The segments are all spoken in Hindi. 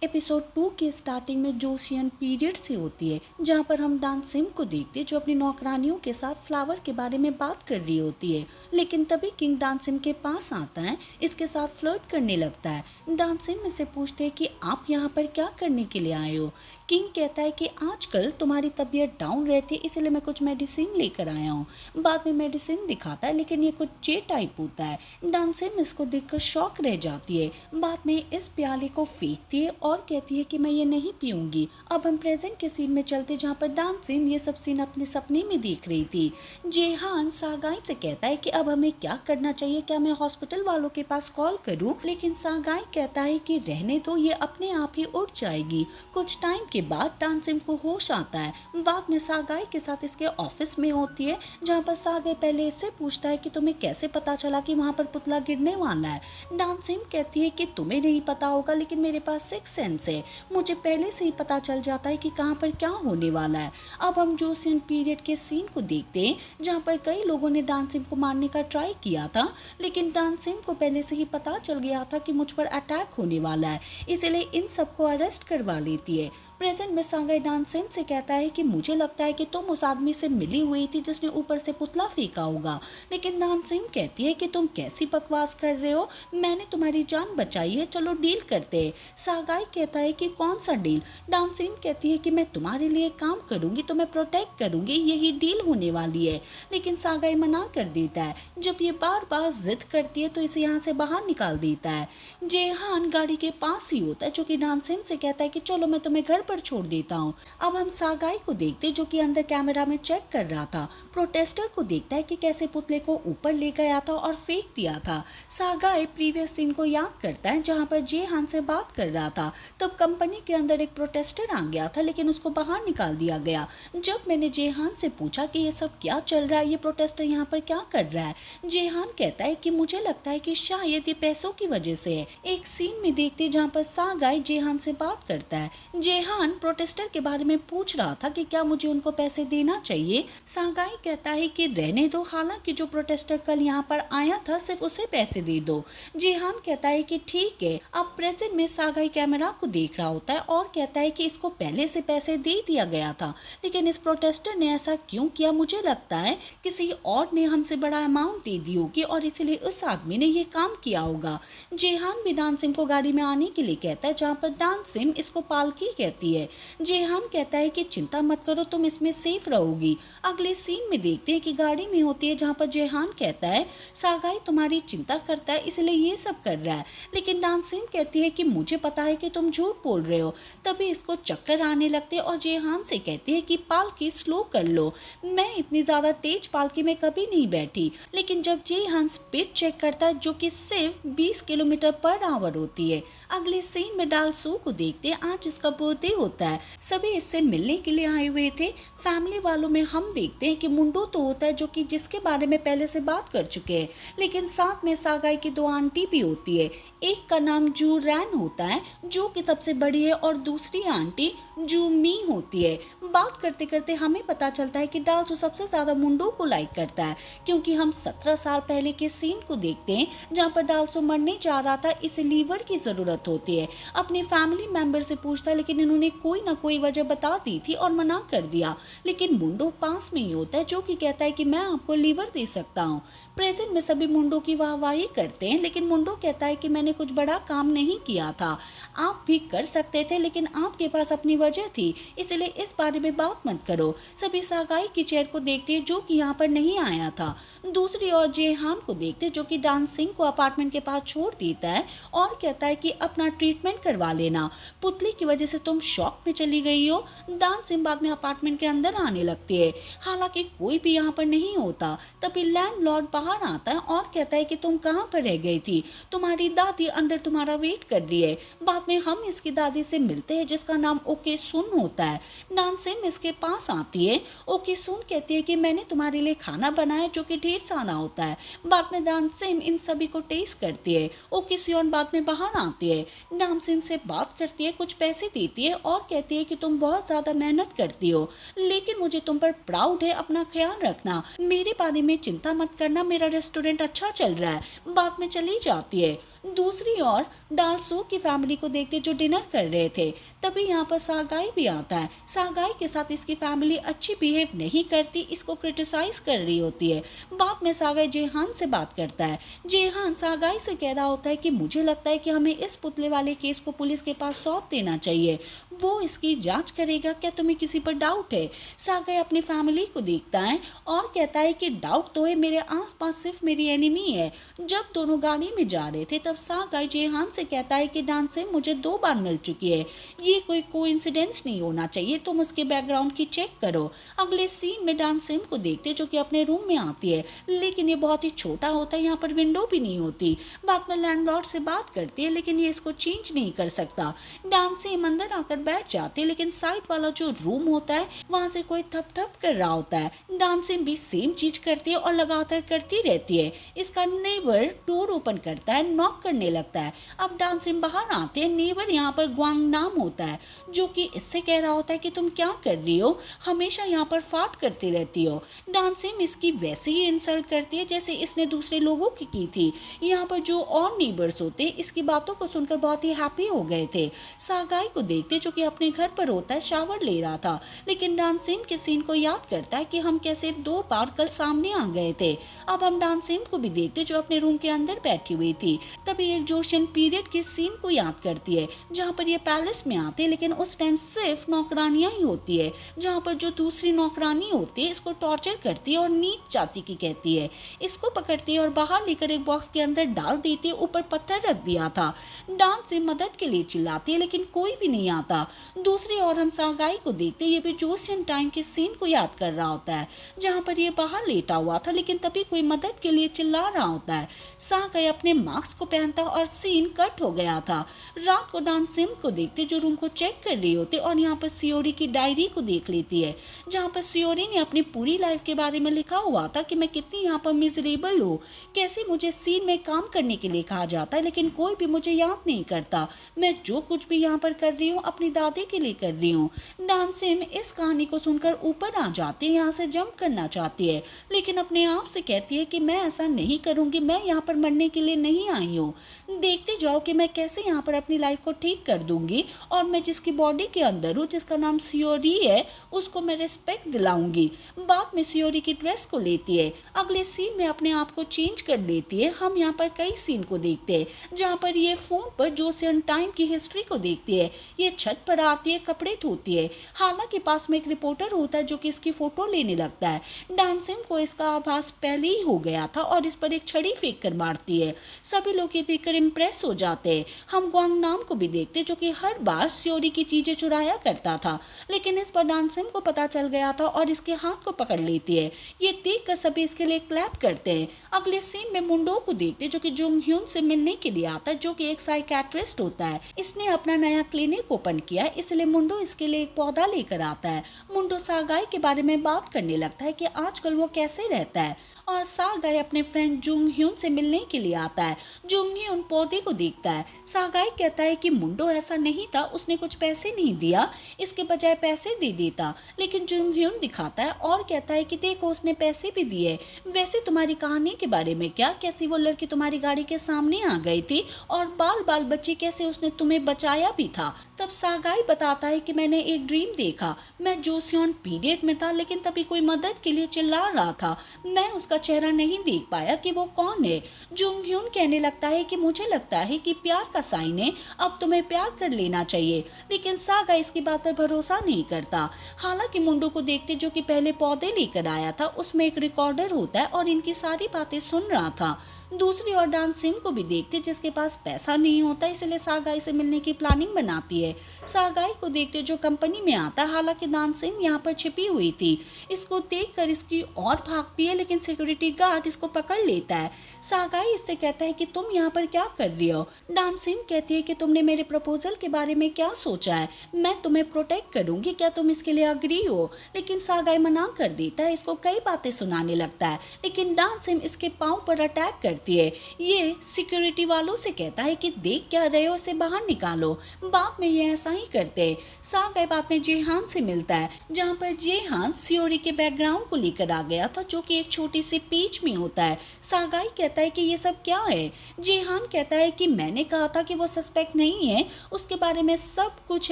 एपिसोड 2 के स्टार्टिंग में जोशियन पीरियड से होती है, जहाँ पर हम डांस सिम को देखते हैं जो अपनी नौकरानियों के साथ फ्लावर के बारे में बात कर रही होती है। लेकिन तभी किंग डांस सिम के पास आता है, इसके साथ फ्लर्ट करने लगता है। डांस सिम इससे पूछते हैं कि आप यहाँ पर क्या करने के लिए आए हो। किंग कहता है कि आजकल तुम्हारी तबीयत डाउन रहती है, इसलिए मैं कुछ मेडिसिन लेकर आया हूँ। बाद में मेडिसिन दिखाता है, लेकिन ये कुछ जे टाइप होता है। डांस सिम इसको देखकर शॉक रह जाती है। बाद में इस प्याले को फेंकती है और कहती है कि मैं ये नहीं पीऊंगी। अब हम प्रेजेंट के सीन में चलते, जहाँ पर डांस सिम ये सब सीन अपने सपने में देख रही थी। जेहान सागाई से कहता है कि अब हमें क्या करना चाहिए, क्या मैं हॉस्पिटल वालों के पास कॉल करूं? लेकिन सागाई कहता है कि रहने दो, ये अपने आप ही उड़ जाएगी। कुछ टाइम के बाद डांस सिम को होश आता है। बाद में सागाई के साथ इसके ऑफिस में होती है, जहाँ पर सागाई पहले इससे पूछता है कि तुम्हें कैसे पता चला कि वहाँ पर पुतला गिरने वाला है। डांस सिम कहती है कि तुम्हें नहीं पता होगा, लेकिन मेरे पास सिक्स सेंस है, मुझे पहले से ही पता चल जाता है कि कहाँ पर क्या होने वाला है। अब हम जोशियन पीरियड के सीन को देखते हैं, जहाँ पर कई लोगों ने डांस सिम को मारने का ट्राई किया था, लेकिन डांस सिम को पहले से ही पता चल गया था कि मुझ पर अटैक होने वाला है, इसलिए इन सबको अरेस्ट करवा लेती है। प्रेजेंट में सागाई डांस सिम से कहता है कि मुझे लगता है कि तुम उस आदमी से मिली हुई थी जिसने ऊपर से पुतला फेंका होगा। लेकिन डांस सिम कहती है कि तुम कैसी बकवास कर रहे हो, मैंने तुम्हारी जान बचाई है, चलो डील करते हैं। सागाई कहता है कि कौन सा डील? डांस सिम कहती है कि मैं तुम्हारे लिए काम करूंगी, तुम्हें प्रोटेक्ट करूंगी, यही डील होने वाली है। लेकिन सागाई मना कर देता है। जब ये बार बार जिद करती है तो इसे यहाँ से बाहर निकाल देता है। जेहान गाड़ी के पास ही होता है, जो कि डांस सिम से कहता है कि चलो मैं तुम्हें घर पर छोड़ देता हूँ। अब हम सागाई को देखते, जो कि अंदर कैमरा में चेक कर रहा था। प्रोटेस्टर को देखता है कि कैसे पुतले को ऊपर ले गया था और फेंक दिया था। सागाई प्रीवियस सीन को याद करता है, जहाँ पर जेहान से बात कर रहा था। तब कंपनी के अंदर एक प्रोटेस्टर आ गया था, लेकिन उसको बाहर निकाल दिया गया। जब मैंने जेहान से पूछा कि ये सब क्या चल रहा है, ये प्रोटेस्टर यहाँ पर क्या कर रहा है, जेहान कहता है कि मुझे लगता है कि शायद ये पैसों की वजह से है। एक सीन में देखते, जहाँ पर सागाई जेहान से बात करता है। जेहान प्रोटेस्टर के बारे में पूछ रहा था कि क्या मुझे उनको पैसे देना चाहिए। सागाई कहता है कि रहने दो, हालांकि जो प्रोटेस्टर कल यहाँ पर आया था सिर्फ उसे पैसे दे दो। जेहान कहता है कि ठीक है। अब प्रेजेंट में सागाई कैमरा को देख रहा होता है और कहता है कि इसको पहले से पैसे दे दिया गया था, लेकिन इस प्रोटेस्टर ने ऐसा क्यों किया? मुझे लगता है किसी और ने हमसे बड़ा अमाउंट दे दी होगी और इसीलिए उस आदमी ने ये काम किया होगा। जेहान भी डांस सिम को गाड़ी में आने के लिए कहता है, जहाँ पर डांस सिम इसको पालकी कहती है। जेहान कहता है कि चिंता मत करो, तुम इसमें सेफ रहोगी। अगले सीन में देखते हैं कि गाड़ी में होती है, जहाँ पर जेहान कहता है सागाई तुम्हारी चिंता करता है इसलिए ये सब कर रहा है, लेकिन डांस सिम कहती है कि मुझे पता है कि तुम झूठ बोल रहे हो। तभी इसको चक्कर आने लगते हैं और जेहान से कहती है कि पालकी स्लो कर लो, मैं इतनी ज़्यादा तेज पालकी में कभी नहीं बैठी। लेकिन जब जेहान स्पीड चेक करता है, जो कि सिर्फ 20 किलोमीटर पर आवर होती है। अगले सीन में डालसू को देखते हैं, आज इसका बर्थडे होता है, सभी इससे मिलने के लिए आए हुए थे। फैमिली वालों में हम देखते हैं कि मुंडो तो होता है, जो कि जिसके बारे में पहले से बात कर चुके हैं, लेकिन साथ में सागाई की दो आंटी भी होती है। एक का नाम जू रैन होता है, जो कि सबसे बड़ी है, और दूसरी आंटी जू मी होती है। बात करते करते हमें पता चलता है कि डालसू सबसे ज़्यादा मुंडो को लाइक करता है, क्योंकि हम 17 साल पहले के सीन को देखते हैं, जहाँ पर डालसू मरने जा रहा था, इसे लीवर की ज़रूरत होती है। अपने फैमिली मेम्बर से पूछता है, लेकिन इन्होंने कोई ना कोई वजह बता दी थी और मना कर दिया। लेकिन मुंडो पास में ही होता है, जो कि कहता है कि मैं आपको लीवर दे सकता हूँ। प्रेजेंट में सभी मुंडो की वाहवाही करते हैं, लेकिन मुंडो कहता है कि मैंने कुछ बड़ा काम नहीं किया था, आप भी कर सकते थे, लेकिन आपके पास अपनी वजह थी, इसलिए इस बारे में बात मत करो। सभी सागाई की चेयर को देखते हैं, जो कि यहाँ पर नहीं आया था। दूसरी ओर जेहान को देखते, जो कि डांस सिंह को अपार्टमेंट के पास छोड़ देता है और कहता है कि अपना ट्रीटमेंट करवा लेना, पुतली की वजह से तुम शॉक में चली गई हो। डांस सिंह बाद में अपार्टमेंट के अंदर आने लगती है, हालांकि कोई भी यहाँ पर नहीं होता। तभी लैंडलॉर्ड बाहर आता है और कहता है कि तुम कहाँ पर रह गई थी, तुम्हारी दादी अंदर तुम्हारा वेट कर रही है। बाद में हम इसकी दादी से मिलते हैं, जिसका नाम ओके सुन होता है। डांस सिंह इसके पास आती है। ओके सुन कहती है कि मैंने तुम्हारे लिए खाना बनाया, जो कि ढेर सारा होता है। बाद में डांस सिंह इन सभी को टेस्ट करती है। ओके सियोन बाद में बाहर आती है, डांस सिंह से बात करती है, कुछ पैसे देती है और कहती है कि तुम बहुत ज़्यादा मेहनत करती हो, लेकिन मुझे तुम पर प्राउड है, अपना ख्याल रखना, मेरे बारे में चिंता मत करना, मेरा रेस्टोरेंट अच्छा चल रहा है। बाद में चली जाती है। दूसरी ओर डालसो की फैमिली को देखते जो डिनर कर रहे थे। तभी यहाँ पर सागाई भी आता है। सागाई के साथ इसकी फैमिली अच्छी बिहेव नहीं करती, इसको क्रिटिसाइज कर रही होती है। बाद में सागाई जेहान से बात करता है। जेहान सागाई से कह रहा होता है कि मुझे लगता है कि हमें इस पुतले वाले केस को पुलिस के पास सौंप देना चाहिए, वो इसकी जांच करेगा, क्या तुम्हें किसी पर डाउट है? सागाई अपनी फैमिली को देखता है और कहता है कि डाउट तो है, मेरे आसपास सिर्फ मेरी एनिमी है। जब दोनों गाड़ी में जा रहे थे तब सागाई जेहान से कहता है कि डांसिम मुझे 2 बार मिल चुकी है, ये कोई कोइंसिडेंस नहीं होना चाहिए, तुम उसके बैकग्राउंड की चेक करो। अगले सीन में डांसिम को देखते जो कि अपने रूम में आती है, लेकिन ये बहुत ही छोटा होता है, यहाँ पर विंडो भी नहीं होती। बाद में लैंडलॉर्ड से बात करती है लेकिन ये इसको चेंज नहीं कर सकता। डांसिम अंदर आकर बैठ जाती है लेकिन साइड वाला जो रूम होता है वहां से कोई थप थप कर रहा होता है। डांसिम भी सेम चीज करती है और लगातार करती रहती है। इसका नेवर डोर ओपन करता है, नॉक करने लगता है। अब डांसिम बाहर आते हैं। नेवर यहाँ पर ग्वांग नाम होता है जो कि इससे कह रहा होता है कि तुम क्या कर रही हो, हमेशा यहाँ पर फाट करती रहती हो। डांसिम इसकी वैसे ही इंसल्ट करती है जैसे इसने दूसरे लोगों की थी। यहाँ पर जो और नेबर्स होते इसकी बातों को सुनकर बहुत ही हैप्पी हो गए थे। सागाई को देखते जो कि अपने घर पर होता है, शावर ले रहा था, लेकिन डांसिम के सीन को याद करता है कि हम कैसे 2 बार कल सामने आ गए थे। अब हम डांसिम को भी देखते जो अपने रूम के अंदर बैठी हुई थी। तभी एक जोशियन पीरियड के सीन को याद करती है जहाँ पर ये पैलेस में आते हैं, लेकिन उस टाइम सिर्फ नौकरानियां ही होती है, जहाँ पर जो दूसरी नौकरानी होती है इसको टॉर्चर करती है और नीच जाति की कहती है। इसको पकड़ती है और बाहर लेकर एक बॉक्स के अंदर डाल देती है, ऊपर पत्थर रख दिया था। डांसिम मदद के लिए चिल्लाती है लेकिन कोई भी नहीं आता। दूसरी ओर हम सागाई को देखते, ये भी जोशियन टाइम के सीन को याद कर रहा होता है जहाँ पर ये बाहर लेटा हुआ था, लेकिन तभी कोई मदद के लिए चिल्ला रहा होता है। सागाई अपने मास्क को पहनता और सीन कट हो गया था। रात को डांसिम को देखते जो रूम को चेक कर रही होते और यहाँ पर सियोरी की डायरी को देख लेती है, जहाँ पर सियोरी ने अपनी पूरी लाइफ के बारे में लिखा हुआ था कि मैं कितनी यहाँ पर मिजरेबल हूँ, कैसे मुझे सीन में काम करने के लिए कहा जाता है लेकिन कोई भी मुझे याद नहीं करता, मैं जो कुछ भी यहाँ पर कर रही हूँ अपनी दादी के लिए कर रही हूँ। डांसिम इस कहानी को सुनकर ऊपर आ जाती है, यहाँ से जंप करना चाहती है, लेकिन अपने आप से कहती है कि मैं ऐसा नहीं करूँगी, मैं यहाँ पर मरने के लिए नहीं आई हूँ, देखते जाओ कि मैं कैसे यहाँ पर अपनी लाइफ को ठीक कर दूंगी और मैं जिसकी बॉडी के अंदर हूँ, जिसका नाम सियोरी है, उसको मैं रिस्पेक्ट दिलाऊंगी। बाद में सियोरी की ड्रेस को लेती है, अगले सीन में अपने आप को चेंज कर लेती है। हम यहाँ पर कई सीन को देखते हैं जहाँ पर ये फोन पर जोशियन टाइम की हिस्ट्री को देखती है। ये छत पर आती है, कपड़े धोती है, हालांकि पास में एक रिपोर्टर होता है जो कि इसकी फोटो लेने लगता है। डांसिम को इसका आभास पहले ही हो गया था और इस पर एक छड़ी फेंक कर मारती है। सभी लोग ये देखकर इम्प्रेस हो जाते हैं। हम ग्वांग नाम को भी देखते जो कि हर बार सियोरी की चीजें चुराया करता था, लेकिन इस पर डांसिम को पता चल गया था और इसके हाथ को पकड़ लेती है। ये देखकर सभी इसके लिए क्लैप करते हैं। अगले सीन में मुंडो को देखते जो कि जुंग ह्यून से मिलने के लिए आता है, जो कि एक साइकेट्रिस्ट होता है। इसने अपना नया क्लिनिक ओपन किया, इसलिए मुंडो इसके लिए एक पौधा लेकर आता है। मुंडो सागाई के बारे में बात करने लगता है कि आजकल वो कैसे रहता है और सागाई अपने फ्रेंड जुंग ह्यून से मिलने के लिए आता है। जुंग ह्यून पौधे को देखता है। सागाई कहता है कि मुंडो ऐसा नहीं था, उसने कुछ पैसे नहीं दिया, इसके बजाय पैसे दे देता, लेकिन जुंग ह्यून दिखाता है और कहता है कि देखो उसने पैसे भी दिए। वैसे तुम्हारी कहानी के बारे में क्या, कैसी वो लड़की तुम्हारी गाड़ी के सामने आ गई थी और बाल बाल बच्ची कैसे उसने तुम्हें बचाया भी था। तब सागाई बताता है कि मैंने एक ड्रीम देखा, मैं जोसियन पीरियड में था, लेकिन तभी कोई मदद के लिए चिल्ला रहा था, मैं उसका चेहरा नहीं देख पाया कि वो कौन है। जुंग ह्यून कहने लगता है कि मुझे लगता है कि प्यार का साइन है, अब तुम्हें प्यार कर लेना चाहिए, लेकिन सागाई इसकी बात पर भरोसा नहीं करता। हालांकि मुंडो को देखते जो कि पहले पौधे लेकर आया था, उसमें एक रिकॉर्डर होता है और इनकी सारी बातें सुन रहा था। दूसरी ओर डांसिम को भी देखते जिसके पास पैसा नहीं होता, इसलिए सागाई से मिलने की प्लानिंग बनाती है। सागाई को देखते जो कंपनी में आता है, हालांकि डांसिम यहाँ पर छिपी हुई थी, इसको देखकर इसकी और भागती है, लेकिन सिक्योरिटी गार्ड इसको पकड़ लेता है। सागाई इससे कहता है कि तुम यहाँ पर क्या कर रही हो। डांसिम कहती है कि तुमने मेरे प्रपोजल के बारे में क्या सोचा है, मैं तुम्हें प्रोटेक्ट करूंगी, क्या तुम इसके लिए अग्री हो। लेकिन सागाई मना कर देता है, इसको कई बातें सुनाने लगता है, लेकिन डांसिम इसके पाँव पर अटैक कर करती है। ये सिक्योरिटी वालों से कहता है कि देख क्या रहे हो, इसे बाहर निकालो। बाद में ये ऐसा ही करते हैं। सागाई बाद में जेहान से मिलता है, जहाँ पर जेहान सियोरी के बैकग्राउंड को लेकर आ गया था, जो कि एक छोटी सी पेज में होता है। सागाई कहता है कि ये सब क्या है। जेहान कहता है कि मैंने कहा था कि वो सस्पेक्ट नहीं है, उसके बारे में सब कुछ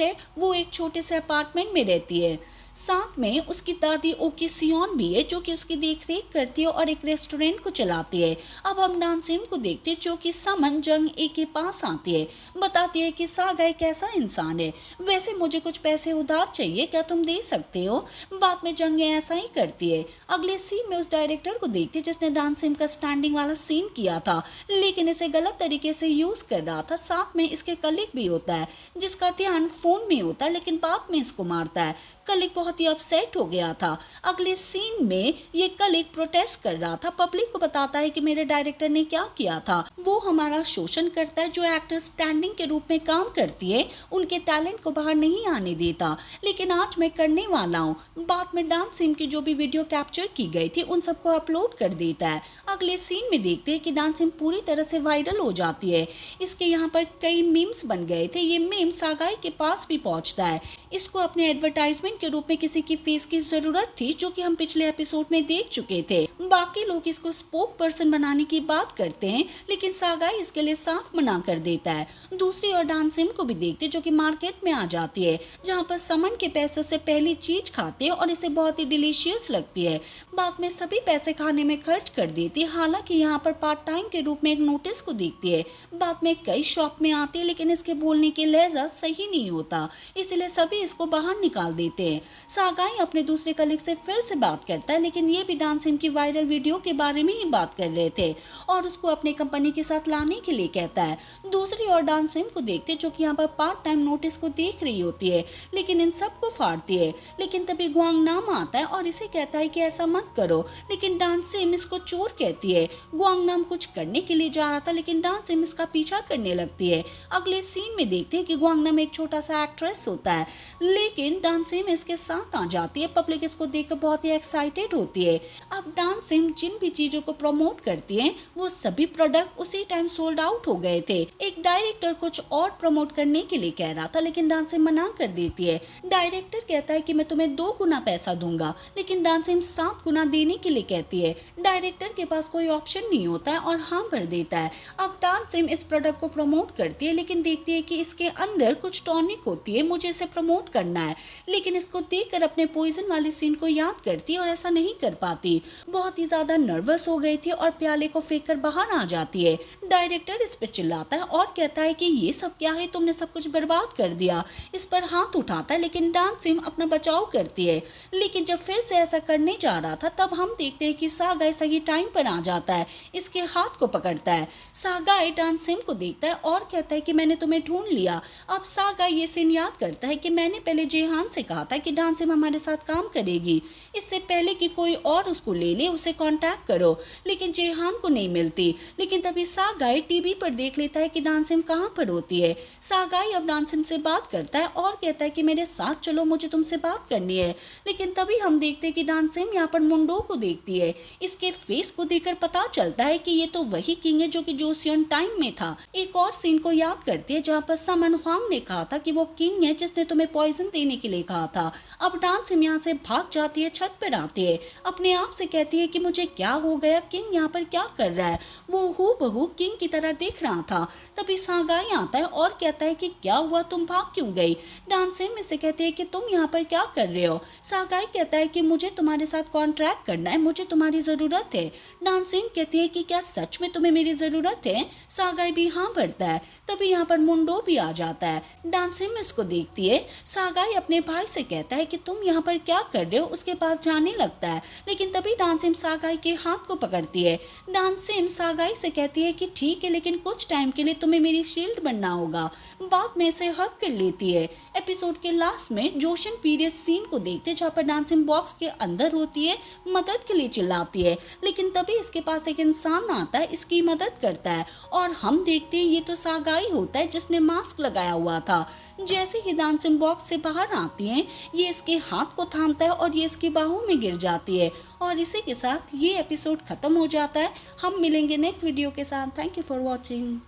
है, वो एक छोटे से अपार्टमेंट में रहती है। साथ में उसकी दादी ओकी सियोन भी है, जो कि उसकी देखरेख करती है और एक रेस्टोरेंट को चलाती है। अब हम डांसिम को देखते हैं, जो कि समन जंग ए के पास आती है, बताती है कि सागाई कैसा इंसान है, वैसे मुझे कुछ पैसे उधार चाहिए, क्या तुम दे सकते हो। बाद में जंग ऐसा ही करती है। अगले सीन में उस डायरेक्टर को देखती है जिसने डांसिम का स्टैंडिंग वाला सीन किया था, लेकिन इसे गलत तरीके से यूज कर रहा था। साथ में इसके कलीग भी होता है, जिसका ध्यान फोन में होता है, लेकिन बाद में इसको मारता है। कलीग बहुत ही अपसेट हो गया था। अगले सीन में ये कलीग प्रोटेस्ट कर रहा था, पब्लिक को बताता है कि मेरे डायरेक्टर ने क्या किया था, वो हमारा शोषण करता है, जो एक्टर स्टैंडिंग के रूप में काम करती है, उनके टैलेंट को बाहर नहीं आने देता, लेकिन आज मैं करने वाला हूँ। बाद में डांसिम की जो भी वीडियो कैप्चर की गई थी उन सबको अपलोड कर देता है। अगले सीन में देखते हैं कि डांसिम पूरी तरह से वायरल हो जाती है। इसके यहाँ पर कई मीम्स बन गए थे। ये मीम सागाई के पास भी पहुँचता है। इसको अपने एडवर्टाइजमेंट के रूप में किसी की फेस की जरूरत थी, जो कि हम पिछले एपिसोड में देख चुके थे। बाकी लोग इसको स्पोक पर्सन बनाने की बात करते हैं, लेकिन सागाई इसके लिए साफ मना कर देता है। दूसरी ओर डांसिम को भी देखते, जो कि मार्केट में आ जाती है, जहाँ पर समन के पैसों से पहली चीज खाती है और इसे बहुत ही डिलीशियस लगती है। बाद में सभी पैसे खाने में खर्च कर देती है। हालांकि यहाँ पर पार्ट टाइम के रूप में एक नोटिस को देखती है। बाद में कई शॉप में आती है, लेकिन इसके बोलने के लहजा सही नहीं होता, इसलिए सभी इसको बाहर निकाल देते हैं। सागाई अपने दूसरे कलीग से फिर से बात करता है, लेकिन ये भी डांसिम की वायरल वीडियो के बारे में ही बात कर रहे थे और उसको अपने कंपनी के साथ लाने के लिए कहता है। दूसरी ओर डांसिम को देखते, जो कि यहाँ पर पार्ट टाइम नोटिस को देख रही होती है, लेकिन इन सबको फाड़ती है। लेकिन तभी ग्वांग नाम आता है और इसे कहता है कि ऐसा मत करो, लेकिन डांसिम इसको चोर कहती है। ग्वांग नाम कुछ करने के लिए जा रहा था, लेकिन डांसिम इसका पीछा करने लगती है। अगले सीन में देखते हैं कि ग्वांग नाम एक छोटा सा एक्ट्रेस होता है, लेकिन डांसिम इसके साथ आ जाती है। पब्लिक इसको देखकर बहुत ही एक्साइटेड होती है। अब डांसिम जिन भी चीजों को प्रमोट करती है, वो सभी प्रोडक्ट उसी टाइम सोल्ड आउट हो गए थे। एक डायरेक्टर कुछ और प्रमोट करने के लिए कह रहा था, लेकिन डांसिम मना कर देती है। डायरेक्टर कहता है कि मैं तुम्हें 2 गुना पैसा दूंगा, लेकिन डांसिम 7 गुना देने के लिए कहती है। डायरेक्टर के पास कोई ऑप्शन नहीं होता है और हाँ भर देता है। अब डांसिम इस प्रोडक्ट को प्रमोट करती है, लेकिन देखती है कि इसके अंदर कुछ टॉनिक होती है, मुझे इसे प्रमोट करना है, लेकिन इसको देखकर अपने पॉइजन वाली सीन को याद करती है और ऐसा नहीं कर पाती। बहुत ही ज्यादा नर्वस हो गई थी और प्याले को फेंक कर बाहर आ जाती है। डायरेक्टर इस पर चिल्लाता है और कहता है कि ये सब क्या है, तुमने सब कुछ बर्बाद कर दिया। इस पर हाथ उठाता है, लेकिन डांसिम अपना बचाव करती है। लेकिन जब फिर से ऐसा करने जा रहा था, तब हम देखते हैं कि सागाई सही टाइम पर आ जाता है, इसके हाथ को पकड़ता है। सागाई डांसिम को देखता है और कहता है कि मैंने तुम्हें ढूंढ लिया। अब सागाई ये सीन याद करता है कि मैंने पहले जेहान से कहा था कि डांसिम हमारे साथ काम करेगी, इससे पहले कि कोई और उसको ले ले उसे कांटेक्ट करो, लेकिन जेहान को नहीं मिलती। लेकिन तभी सागाई टीवी पर देख लेता है कि डांसिम कहाँ पर होती है। सागाई अब डांसिम से बात करता है और कहता है कि मेरे साथ चलो, मुझे तुमसे बात करनी है। लेकिन तभी हम देखते हैं कि डांसिम यहाँ पर मुंडो को देखती है। इसके फेस को देखकर पता चलता है कि ये तो वही किंग है जो कि जोसियन टाइम में था। एक और सीन को याद करती है जहाँ पर समन हुआंग ने कहा था कि वो किंग है जिसने तुम्हें पॉइजन देने के लिए कहा था। अब डांसिम यहाँ से भाग जाती है, छत पर आती है, अपने आप से कहती है कि मुझे क्या हो गया, किंग यहाँ पर क्या कर रहा है। वो हूबहू किंग की तरह दिख रहा था। तभी सागाई आता है और कहता है कि क्या हुआ, तुम भाग क्यों गई। डांसिम इससे कहती है कि तुम यहाँ पर क्या कर रहे हो। सागाई कहता है कि मुझे तुम्हारे साथ कॉन्ट्रैक्ट करना है, मुझे तुम्हारी जरूरत है। डांसिम कहती है कि क्या सच में तुम्हें मेरी जरूरत है। सागाई भी हाँ भरता है। तभी यहाँ पर मुंडो भी आ जाता है। डांसिम इसको देखती है। सागाई अपने भाई से कहता है कि तुम यहाँ पर क्या कर रहे हो, उसके पास जाने लगता है, लेकिन तभी डांसिम सागाई के हाथ को पकड़ती है। डांसिम सागाई से कहती है कि ठीक है, लेकिन कुछ टाइम के लिए तुम्हें मेरी शील्ड बनना होगा। बाद में इसे हक कर लेती है। एपिसोड के लास्ट में जोशन पीरियड सीन को देखते जहाँ पर डांसिम बॉक्स के अंदर होती है, मदद के लिए चिल्लाती है, लेकिन तभी इसके पास एक इंसान आता है, इसकी मदद करता है और हम देखते हैं ये तो सागाई होता है जिसने मास्क लगाया हुआ था। जैसे ही डांसिम बॉक्स से बाहर आती हैं, ये इसके हाथ को थामता है और ये इसकी बाहों में गिर जाती है। और इसी के साथ ये एपिसोड ख़त्म हो जाता है। हम मिलेंगे नेक्स्ट वीडियो के साथ। Thank you for watching.